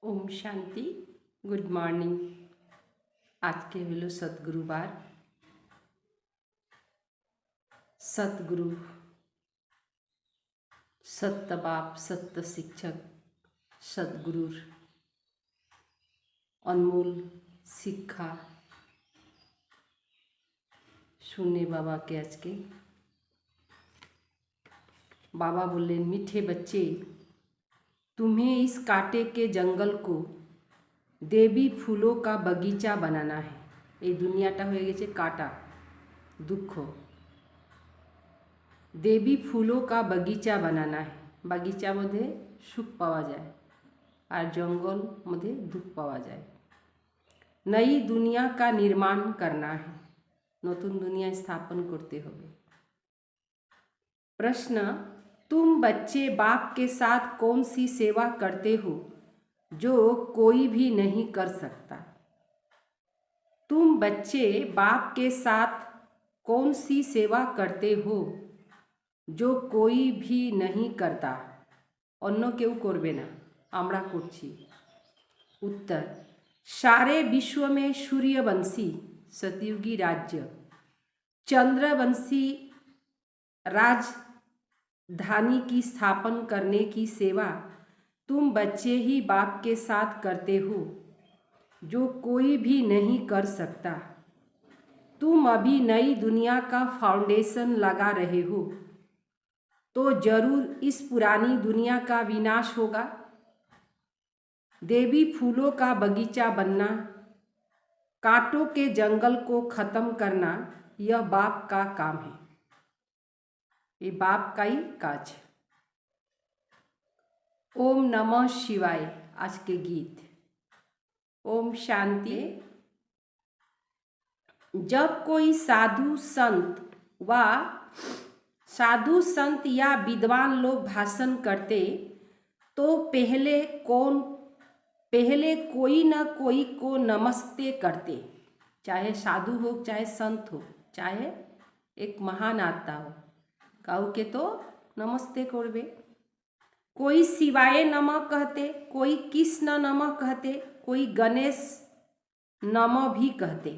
Om Shanti. Good morning. आज के hello सतगुरुवार। सतगुरु सत्य बाप सत्य शिक्षक सतगुरुर अनमोल शिक्षा सुने बाबा के आज के। बाबा बोले, मीठे बच्चे, तुम्हें इस कांटे के जंगल को देवी फूलों का बगीचा बनाना है। ये दुनियाटा हो गए काटा दुख, देवी फूलों का बगीचा बनाना है। बगीचा मध्य सुख पावा जाए और जंगल मध्य दुख पावा जाए। नई दुनिया का निर्माण करना है, नतून दुनिया स्थापन करते हुए। प्रश्न, तुम बच्चे बाप के साथ कौन सी सेवा करते हो जो कोई भी नहीं कर सकता? तुम बच्चे बाप के साथ कौन सी सेवा करते हो जो कोई भी नहीं करता? अन्य केउ करबे ना, आमरा करछि। उत्तर, सारे विश्व में सूर्यवंशी सतयुगी राज्य, चंद्रवंशी राजधानी की स्थापन करने की सेवा तुम बच्चे ही बाप के साथ करते हो जो कोई भी नहीं कर सकता। तुम अभी नई दुनिया का फाउंडेशन लगा रहे हो, तो जरूर इस पुरानी दुनिया का विनाश होगा। देवी फूलों का बगीचा बनना, कांटों के जंगल को खत्म करना, यह बाप का काम है। ये बाप का ही काज है। ओम नमः शिवाय। आज के गीत। ओम शांति। जब कोई साधु संत या विद्वान लोग भाषण करते तो पहले कोई न कोई को नमस्ते करते, चाहे साधु हो, चाहे संत हो, चाहे एक महान आत्मा हो, काऊ के तो नमस्ते करबे। कोई शिवाय नमः कहते, कोई कृष्ण नमः कहते, कोई गणेश नमः भी कहते,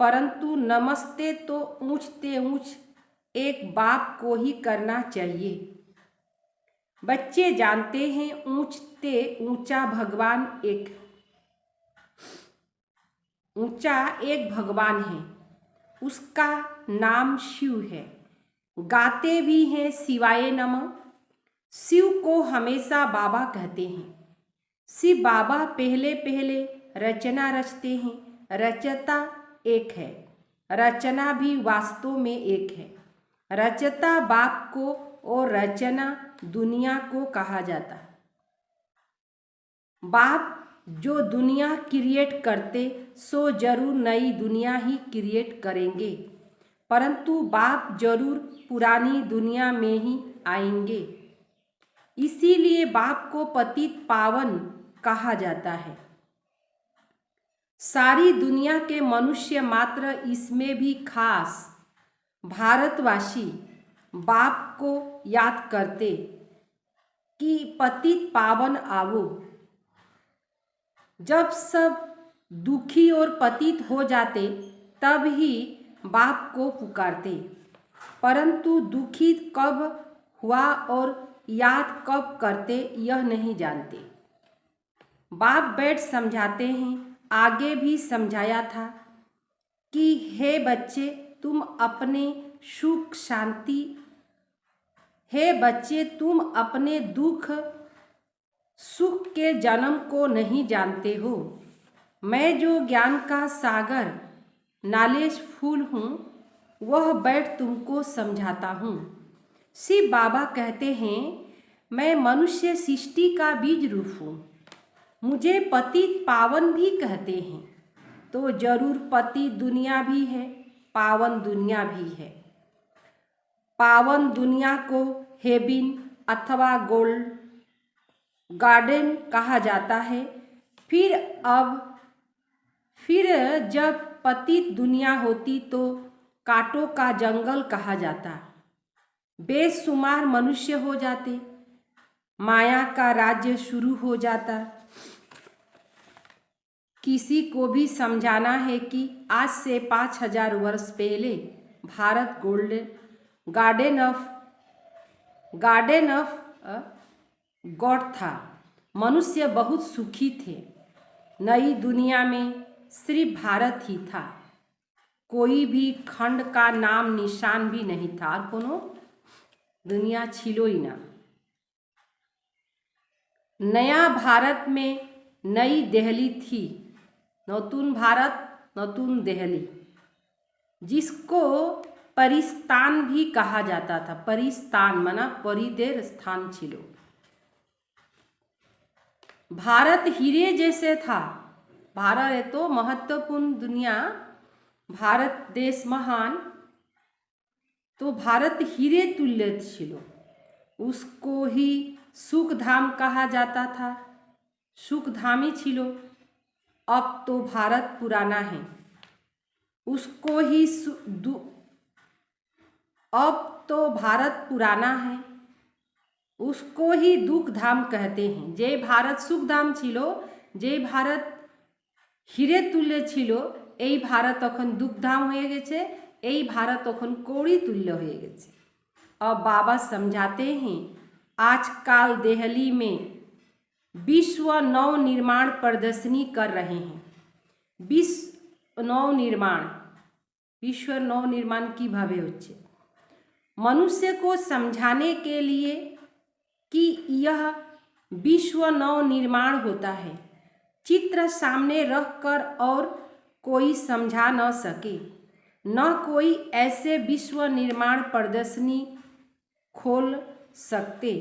परंतु नमस्ते तो ऊंचते ऊंच एक बाप को ही करना चाहिए। बच्चे जानते हैं ऊंचा एक भगवान है, उसका नाम शिव है। गाते भी हैं शिवाय नमः। शिव को हमेशा बाबा कहते हैं। शिव बाबा पहले रचना रचते हैं। रचता एक है, रचना भी वास्तव में एक है। रचता बाप को और रचना दुनिया को कहा जाता। बाप जो दुनिया क्रिएट करते सो जरूर नई दुनिया ही क्रिएट करेंगे, परंतु बाप जरूर पुरानी दुनिया में ही आएंगे। इसीलिए बाप को पतित पावन कहा जाता है। सारी दुनिया के मनुष्य मात्र, इसमें भी खास भारतवासी, बाप को याद करते कि पतित पावन आवो। जब सब दुखी और पतित हो जाते तब ही बाप को पुकारते, परंतु दुखी कब हुआ और याद कब करते यह नहीं जानते। बाप बैठ समझाते हैं। आगे भी समझाया था कि हे बच्चे, तुम अपने दुख सुख के जन्म को नहीं जानते हो। मैं जो ज्ञान का सागर नॉलेज फुल हूँ, वह बैठ तुमको समझाता हूँ। शिव बाबा कहते हैं, मैं मनुष्य सृष्टि का बीज रूप हूँ। मुझे पतित पावन भी कहते हैं, तो जरूर पतित दुनिया भी है, पावन दुनिया भी है। पावन दुनिया को हेवन अथवा गोल्ड गार्डन कहा जाता है। फिर जब पतित दुनिया होती तो कांटों का जंगल कहा जाता। बेशुमार मनुष्य हो जाते, माया का राज्य शुरू हो जाता। किसी को भी समझाना है कि आज से 5000 वर्ष पहले भारत गार्डन ऑफ गॉड था। मनुष्य बहुत सुखी थे। नई दुनिया में सिर्फ भारत ही था। कोई भी खंड का नाम निशान भी नहीं था। और कोनो दुनिया छिलो ही ना। नया भारत में नई दिल्ली थी। नतून भारत नतून दिल्ली, जिसको परिस्तान भी कहा जाता था। परिस्तान माना परिदेर स्थान छिलो। भारत हीरे जैसे था। भारत है तो महत्वपूर्ण दुनिया। भारत देश महान, तो भारत हीरे तुल्य छिलो। उसको ही सुखधाम कहा जाता था। सुखधामी छिलो। अब तो भारत पुराना है। उसको ही अब तो भारत पुराना है। उसको ही दुख धाम कहते हैं। जे भारत सुखधाम छिलो, जे भारत हीरे तुल्य छिलो, এই भारत तखन दुखधाम হয়ে গেছে, এই भारत तखन कौड़ी तुल्य হয়ে গেছে। अब बाबा समझाते हैं, आजकल दिल्ली में विश्व नव निर्माण प्रदर्शनी कर रहे हैं। विश्व नव निर्माण কিভাবে হচ্ছে? मनुष्य को समझाने के लिए कि यह विश्व नव निर्माण होता है। चित्र सामने रखकर और कोई समझा न सके, न कोई ऐसे विश्व निर्माण प्रदर्शनी खोल सकते।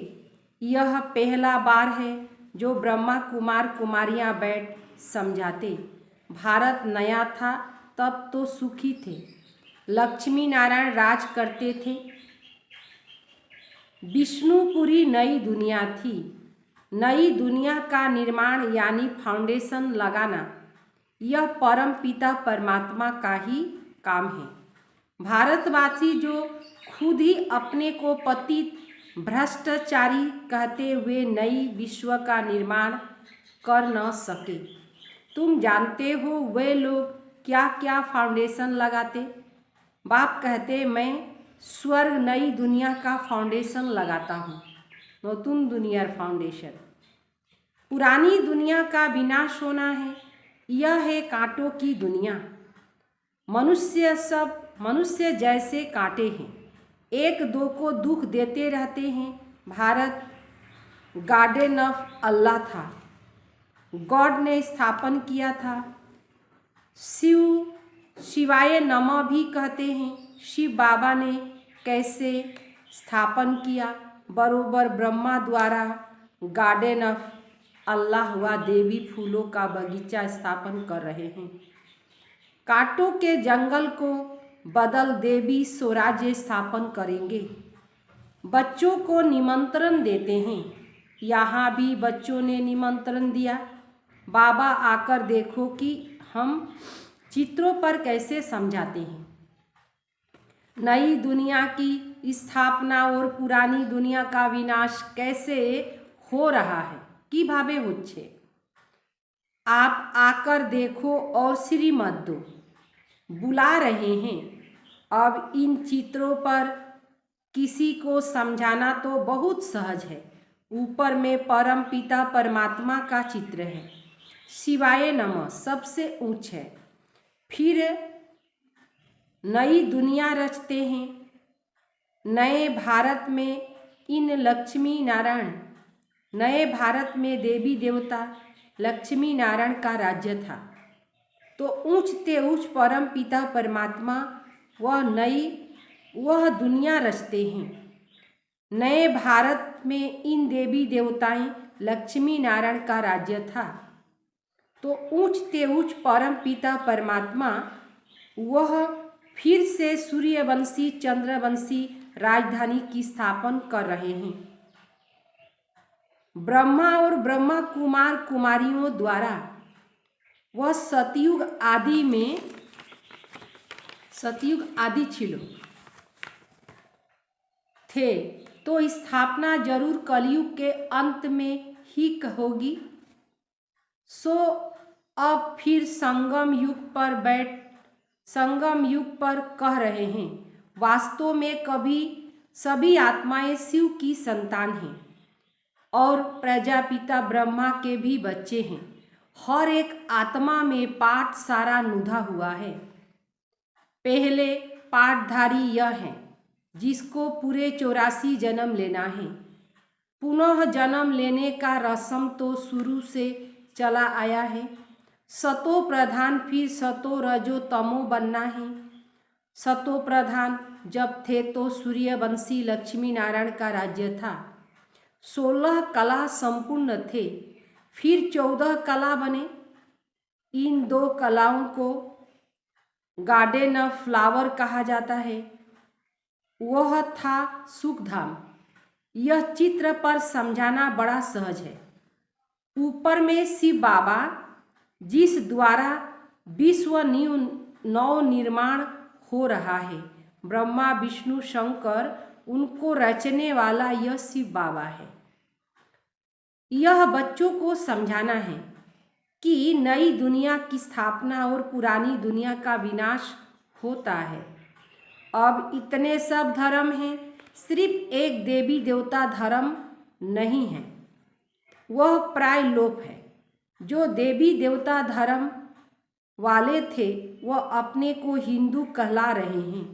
यह पहला बार है जो ब्रह्मा कुमार कुमारियां बैठ समझाते। भारत नया था तब तो सुखी थे। लक्ष्मी नारायण राज करते थे। विष्णुपुरी नई दुनिया थी। नई दुनिया का निर्माण यानी फाउंडेशन लगाना, यह परम पिता परमात्मा का ही काम है। भारतवासी जो खुद ही अपने को पतित भ्रष्टाचारी कहते हुए नई विश्व का निर्माण कर न सके। तुम जानते हो वे लोग क्या क्या फाउंडेशन लगाते? बाप कहते मैं स्वर्ग नई दुनिया का फाउंडेशन लगाता हूँ। नतून दुनियार फाउंडेशन। पुरानी दुनिया का विनाश होना है। यह है कांटों की दुनिया। मनुष्य जैसे कांटे हैं, एक दो को दुख देते रहते हैं। भारत गार्डन ऑफ अल्लाह था। गॉड ने स्थापन किया था। शिवाय नमः भी कहते हैं। शिव बाबा ने कैसे स्थापन किया? बरोबर ब्रह्मा द्वारा गार्डन ऑफ अल्लाह व देवी फूलों का बगीचा स्थापन कर रहे हैं। कांटों के जंगल को बदल देवी स्वराज्य स्थापन करेंगे। बच्चों को निमंत्रण देते हैं। यहाँ भी बच्चों ने निमंत्रण दिया। बाबा आकर देखो कि हम चित्रों पर कैसे समझाते हैं। नई दुनिया की स्थापना और पुरानी दुनिया का विनाश कैसे हो रहा है, কিভাবে হচ্ছে। आप आकर देखो और श्रीमत दो बुला रहे हैं। अब इन चित्रों पर किसी को समझाना तो बहुत सहज है। ऊपर में परम पिता परमात्मा का चित्र है। शिवाय नमः सबसे ऊंच है। फिर नई दुनिया रचते हैं। नए भारत में इन लक्ष्मी नारायण, नए भारत में देवी देवता लक्ष्मी नारायण का राज्य था। तो ऊंचते ऊंच परम पिता परमात्मा वह दुनिया रचते हैं। नए भारत में इन देवी देवताएं लक्ष्मी नारायण का राज्य था। तो ऊंचते ऊंच परम पिता परमात्मा वह फिर से सूर्यवंशी चंद्रवंशी राजधानी की स्थापन कर रहे हैं। ब्रह्मा और ब्रह्मा कुमार कुमारियों द्वारा वह सतयुग आदि छिलो थे। तो स्थापना जरूर कलयुग के अंत में ही होगी। सो अब फिर संगम युग पर कह रहे हैं। वास्तव में कभी सभी आत्माएं शिव की संतान हैं और प्रजापिता ब्रह्मा के भी बच्चे हैं। हर एक आत्मा में पाठ सारा नुधा हुआ है। पहले पाठधारी यह है जिसको पूरे 84 जन्म लेना है। पुनः जन्म लेने का रस्म तो शुरू से चला आया है। सतो प्रधान फिर सतो रजो तमो बनना है। सतो प्रधान जब थे तो सूर्यवंशी लक्ष्मी नारायण का राज्य था। 16 कला संपूर्ण थे, फिर 14 कला बने। इन 2 कलाओं को गार्डन ऑफ फ्लावर कहा जाता है। वह था सुखधाम। यह चित्र पर समझाना बड़ा सहज है। ऊपर में शिव बाबा जिस द्वारा विश्व नव निर्माण हो रहा है, ब्रह्मा विष्णु शंकर उनको रचने वाला यह शिव बाबा है। यह बच्चों को समझाना है कि नई दुनिया की स्थापना और पुरानी दुनिया का विनाश होता है। अब इतने सब धर्म हैं, सिर्फ एक देवी देवता धर्म नहीं है, वह प्राय लोप है। जो देवी देवता धर्म वाले थे वह अपने को हिंदू कहला रहे हैं,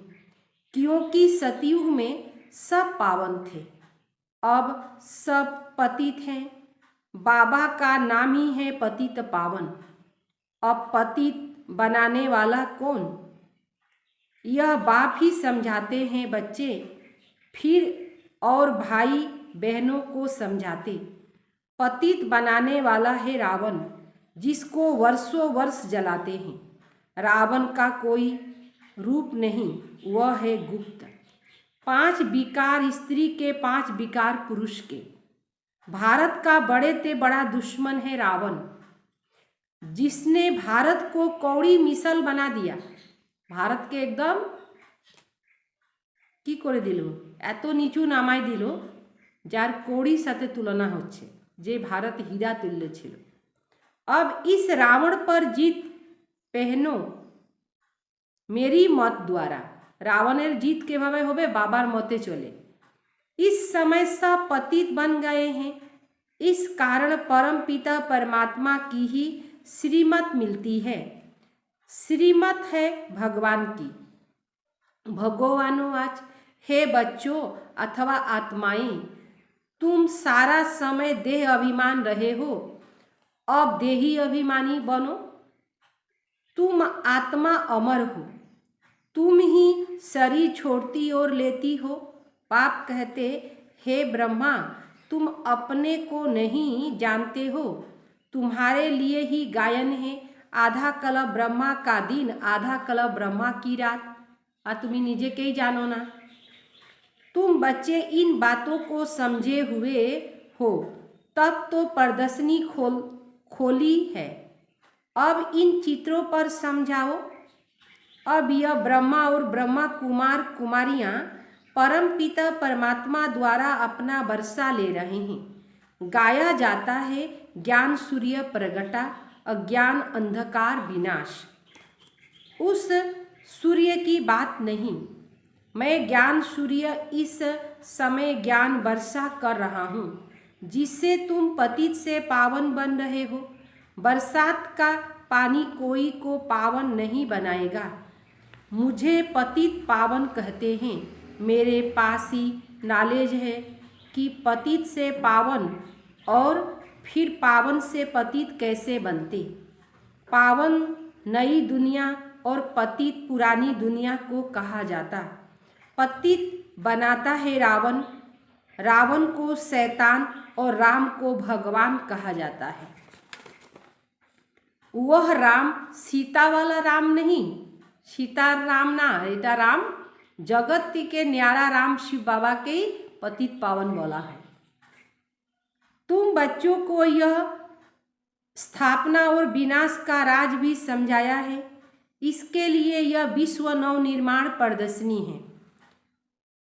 क्योंकि सतयुग में सब पावन थे, अब सब पतित हैं। बाबा का नाम ही है पतित पावन। अब पतित बनाने वाला कौन? यह बाप ही समझाते हैं बच्चे, फिर और भाई बहनों को समझाते। पतित बनाने वाला है रावण, जिसको वर्षों वर्ष जलाते हैं। रावण का कोई रूप नहीं, वह है गुप्त। 5 विकार स्त्री के, 5 विकार पुरुष के। भारत का बड़े ते बड़ा दुश्मन है रावण, जिसने भारत को कौड़ी मिसल बना दिया। भारत के एकदम কি করে দিল, এত নিচু নামাই দিল যার কড়ির সাথে তুলনা হচ্ছে, যে ভারত হীরা তুল্য ছিল। अब इस रावण पर जीत पहनो मेरी मत द्वारा। रावणेर जीत किभाবে হবে? बाबार मते चले। इस समय सब पतित बन गए हैं। इस कारण परम पिता परमात्मा की ही श्रीमत मिलती है। श्रीमत है भगवान की। भगवानुवाच, हे बच्चों अथवा आत्माएं, तुम सारा समय देह अभिमान रहे हो, अब देही अभिमानी बनो। तुम आत्मा अमर हो, तुम ही शरीर छोड़ती और लेती हो। बाप कहते, हे ब्रह्मा, तुम अपने को नहीं जानते हो, तुम्हारे लिए ही गायन है। आधा कल ब्रह्मा का दिन, आधा कल ब्रह्मा की रात। तुम्हें निजे के ही जानो ना। तुम बच्चे इन बातों को समझे हुए हो, तब तो प्रदर्शनी खोली है। अब इन चित्रों पर समझाओ। अब यह ब्रह्मा और ब्रह्मा कुमार कुमारियाँ परम पिता परमात्मा द्वारा अपना वर्षा ले रहे हैं। गाया जाता है, ज्ञान सूर्य प्रगटा, अज्ञान अंधकार विनाश। उस सूर्य की बात नहीं, मैं ज्ञान सूर्य इस समय ज्ञान वर्षा कर रहा हूँ, जिससे तुम पतित से पावन बन रहे हो। बरसात का पानी कोई को पावन नहीं बनाएगा। मुझे पतित पावन कहते हैं। मेरे पास ही नॉलेज है कि पतित से पावन और फिर पावन से पतित कैसे बनते। पावन नई दुनिया और पतित पुरानी दुनिया को कहा जाता। पतित बनाता है रावण, रावण को शैतान और राम को भगवान कहा जाता है। वह राम सीता वाला राम नहीं, सीता राम ना, एटा राम जगत के न्यारा राम शिव बाबा के पतित पावन बोला है। तुम बच्चों को यह स्थापना और विनाश का राज भी समझाया है। इसके लिए यह विश्व नव निर्माण प्रदर्शनी है।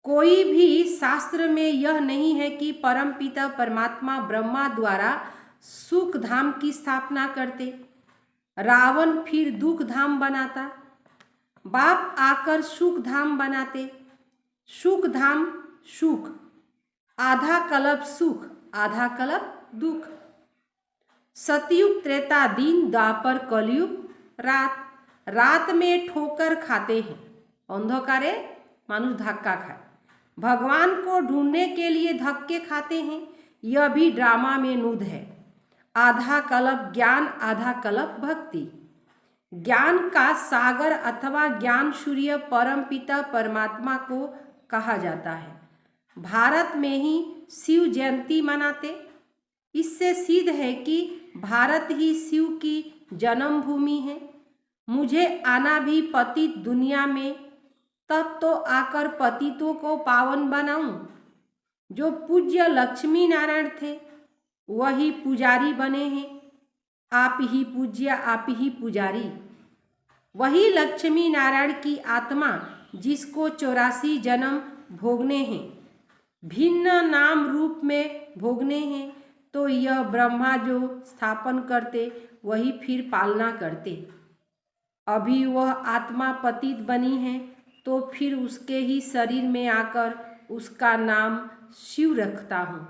कोई भी शास्त्र में यह नहीं है कि परम पिता परमात्मा ब्रह्मा द्वारा सुख धाम की स्थापना करते। रावण फिर दुख धाम बनाता, बाप आकर सुख धाम बनाते। सुख धाम सुख, आधा कल्प सुख आधा कल्प दुख। सतयुग त्रेता दिन, द्वापर कलयुग रात। रात में ठोकर खाते हैं, अंधकारे मानुष धक्का खाए। भगवान को ढूंढने के लिए धक्के खाते हैं, यह भी ड्रामा में नूद है। आधा कल्प ज्ञान आधा कल्प भक्ति। ज्ञान का सागर अथवा ज्ञान सूर्य परमपिता परमात्मा को कहा जाता है। भारत में ही शिव जयंती मनाते। इससे सिद्ध है कि भारत ही शिव की जन्मभूमि है। मुझे आना भी पतित दुनिया में, तब तो आकर पतितों को पावन बनाऊं। जो पूज्य लक्ष्मी नारायण थे वही पुजारी बने हैं। आप ही पूज्य आप ही पुजारी। वही लक्ष्मी नारायण की आत्मा जिसको 84 जन्म भोगने हैं, भिन्न नाम रूप में भोगने हैं, तो यह ब्रह्मा जो स्थापन करते वही फिर पालना करते। अभी वह आत्मा पतित बनी है तो फिर उसके ही शरीर में आकर उसका नाम शिव रखता हूँ।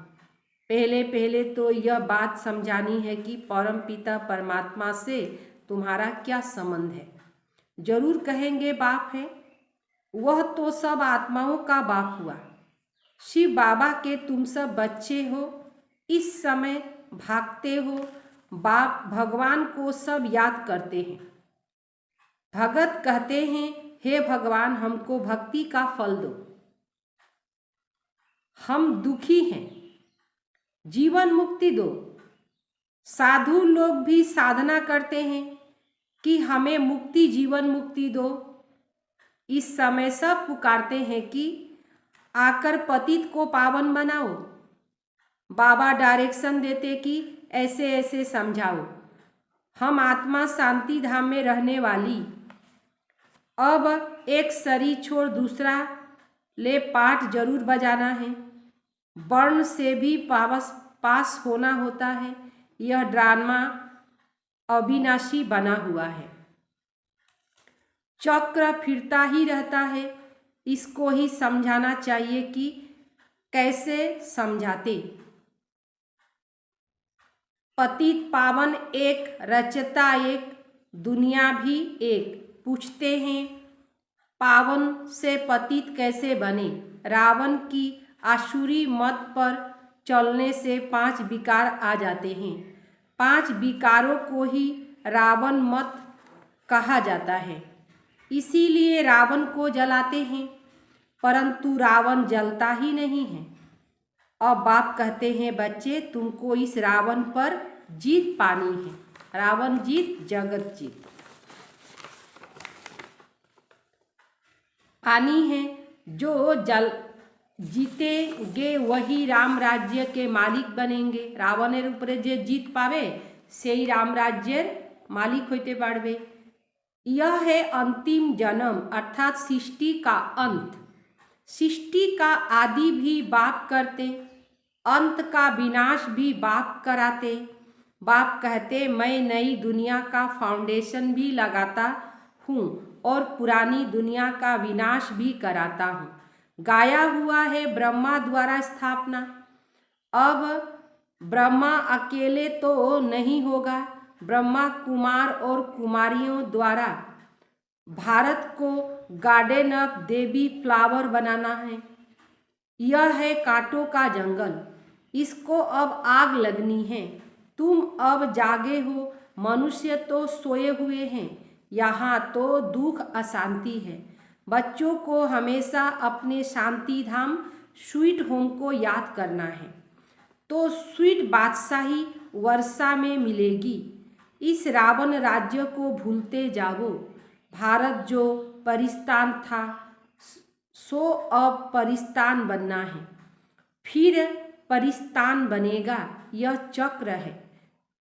पहले पहले तो यह बात समझानी है कि परमपिता परमात्मा से तुम्हारा क्या संबंध है। जरूर कहेंगे बाप है, वह तो सब आत्माओं का बाप हुआ। शिव बाबा के तुम सब बच्चे हो, इस समय भागते हो। बाप भगवान को सब याद करते हैं। भगत कहते हैं, हे भगवान हमको भक्ति का फल दो, हम दुखी हैं, जीवन मुक्ति दो। साधु लोग भी साधना करते हैं कि हमें मुक्ति जीवन मुक्ति दो। इस समय सब पुकारते हैं कि आकर पतित को पावन बनाओ। बाबा डायरेक्शन देते कि ऐसे ऐसे समझाओ। हम आत्मा शांति धाम में रहने वाली, अब एक शरीर छोड़ दूसरा ले पाठ जरूर बजाना है। वर्ण से भी पास होना होता है। यह ड्रामा अविनाशी बना हुआ है, चक्र फिरता ही रहता है। इसको ही समझाना चाहिए कि कैसे समझाते। पतित पावन एक, रचता एक, दुनिया भी एक। पूछते हैं पावन से पतित कैसे बने। रावण की आसुरी मत पर चलने से 5 विकार आ जाते हैं। 5 विकारों को ही रावण मत कहा जाता है, इसीलिए रावण को जलाते हैं। परंतु रावण जलता ही नहीं है। अब बाप कहते हैं, बच्चे तुमको इस रावण पर जीत पानी है। रावण जीत जगत जीत पानी है। जो जीतेंगे वही राम राज्य के मालिक बनेंगे। रावणेर ऊपर जे जीत पावे सेई राम राज्येर मालिक होते पारबे। यह है अंतिम जन्म अर्थात सृष्टि का अंत। सृष्टि का आदि भी बाप करते, अंत का विनाश भी बाप कराते। बाप कहते मैं नई दुनिया का फाउंडेशन भी लगाता हूँ और पुरानी दुनिया का विनाश भी कराता हूँ। गाया हुआ है ब्रह्मा द्वारा स्थापना। अब ब्रह्मा अकेले तो नहीं होगा, ब्रह्मा कुमार और कुमारियों द्वारा भारत को गार्डन ऑफ देवी फ्लावर बनाना है। यह है कांटों का जंगल, इसको अब आग लगनी है। तुम अब जागे हो, मनुष्य तो सोए हुए हैं। यहाँ तो दुख अशांति है। बच्चों को हमेशा अपने शांति धाम स्वीट होम को याद करना है, तो स्वीट बादशाही वर्षा में मिलेगी। इस रावण राज्य को भूलते जाओ। भारत जो परिस्तान था सो अब परिस्तान बनना है, फिर परिस्तान बनेगा। यह चक्र है।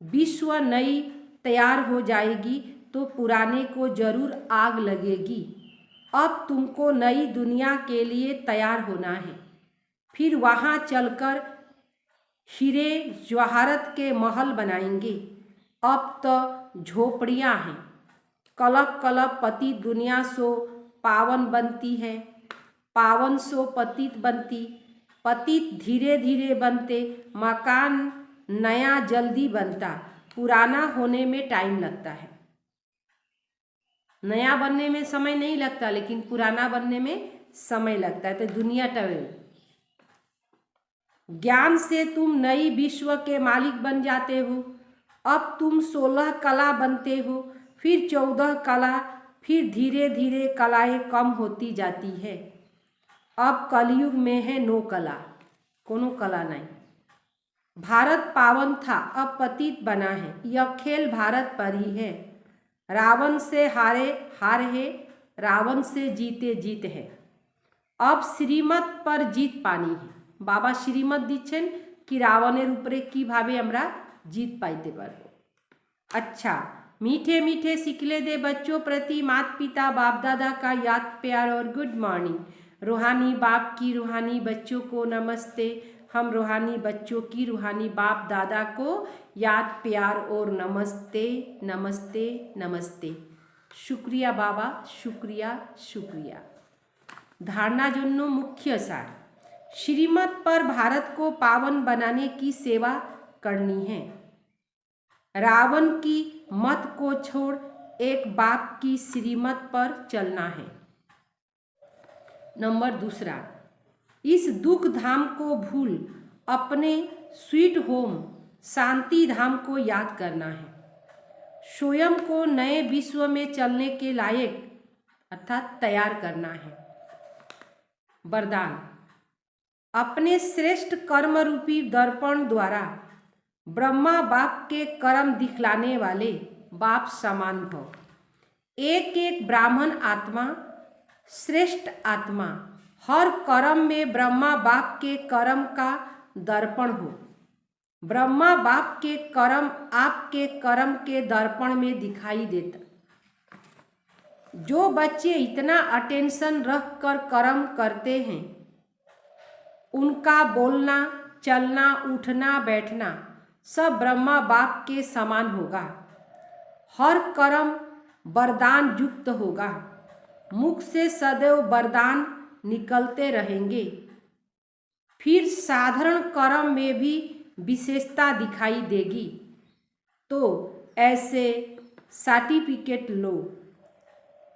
विश्व नई तैयार हो जाएगी तो पुराने को जरूर आग लगेगी। अब तुमको नई दुनिया के लिए तैयार होना है, फिर वहाँ चलकर हीरे जवाहरत के महल बनाएंगे। अब तो झोपड़ियाँ हैं। कलप कलप पतित दुनिया सो पावन बनती है, पावन सो पतित बनती। पतित धीरे धीरे बनते, मकान नया जल्दी बनता। पुराना होने में टाइम लगता है। नया बनने में समय नहीं लगता, लेकिन पुराना बनने में समय लगता है। तो दुनिया टवे। ज्ञान से तुम नई विश्व के मालिक बन जाते हो। अब तुम 16 कला बनते हो, फिर 14 कला, फिर धीरे धीरे कलाएं कम होती जाती है। अब कलयुग में है 9 कला, कोनो कला नहीं। भारत पावन था, अब पतित बना है। यह खेल भारत पर ही है। रावण से हारे हार है, रावण से जीते जीत है। अब श्रीमत पर जीत पानी है। बाबा श्रीमत दिच्छेन कि रावणेर उपरे किभाबे आमरा जीत पाइते पारबो। अच्छा, मीठे मीठे सिकले दे बच्चों प्रति माता पिता बाप दादा का याद प्यार और गुड मॉर्निंग। रूहानी बाप की रूहानी बच्चों को नमस्ते। हम रूहानी बच्चों की रूहानी बाप दादा को याद प्यार और नमस्ते नमस्ते नमस्ते। शुक्रिया बाबा, शुक्रिया शुक्रिया। धारणा जन्नो मुख्य सार। श्रीमत पर भारत को पावन बनाने की सेवा करनी है। रावण की मत को छोड़ एक बाप की श्रीमत पर चलना है। नंबर दूसरा, इस दुख धाम को भूल अपने स्वीट होम शांति धाम को याद करना है। स्वयं को नए विश्व में चलने के लायक अर्थात तैयार करना है। वरदान, अपने श्रेष्ठ कर्म रूपी दर्पण द्वारा ब्रह्मा बाप के कर्म दिखलाने वाले बाप समान भव। एक एक ब्राह्मण आत्मा, श्रेष्ठ आत्मा, हर कर्म में ब्रह्मा बाप के कर्म का दर्पण हो। ब्रह्मा बाप के कर्म आपके कर्म के दर्पण में दिखाई देता। जो बच्चे इतना अटेंशन रख कर कर्म करते हैं, उनका बोलना, चलना, उठना, बैठना सब ब्रह्मा बाप के समान होगा। हर कर्म वरदान युक्त होगा। मुख से सदैव वरदान निकलते रहेंगे। फिर साधारण कर्म में भी विशेषता दिखाई देगी। तो ऐसे सर्टिफिकेट लो,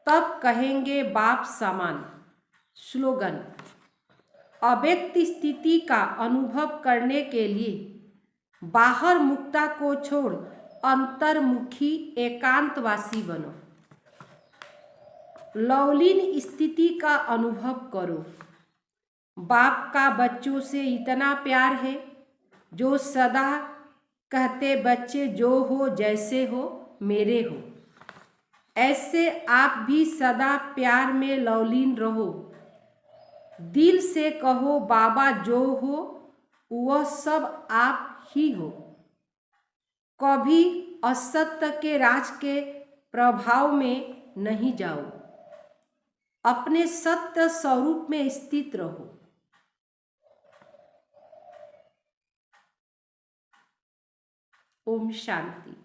तब कहेंगे बाप समान। स्लोगन, अव्यक्त स्थिति का अनुभव करने के लिए बाहर मुक्ता को छोड़ अंतर्मुखी एकांतवासी बनो। लवलीन स्थिति का अनुभव करो। बाप का बच्चों से इतना प्यार है, जो सदा कहते बच्चे जो हो जैसे हो मेरे हो। ऐसे आप भी सदा प्यार में लवलीन रहो। दिल से कहो बाबा जो हो वह सब आप ही हो। कभी असत्य के राज के प्रभाव में नहीं जाओ। अपने सत्य स्वरूप में स्थित रहो। ओम शांति।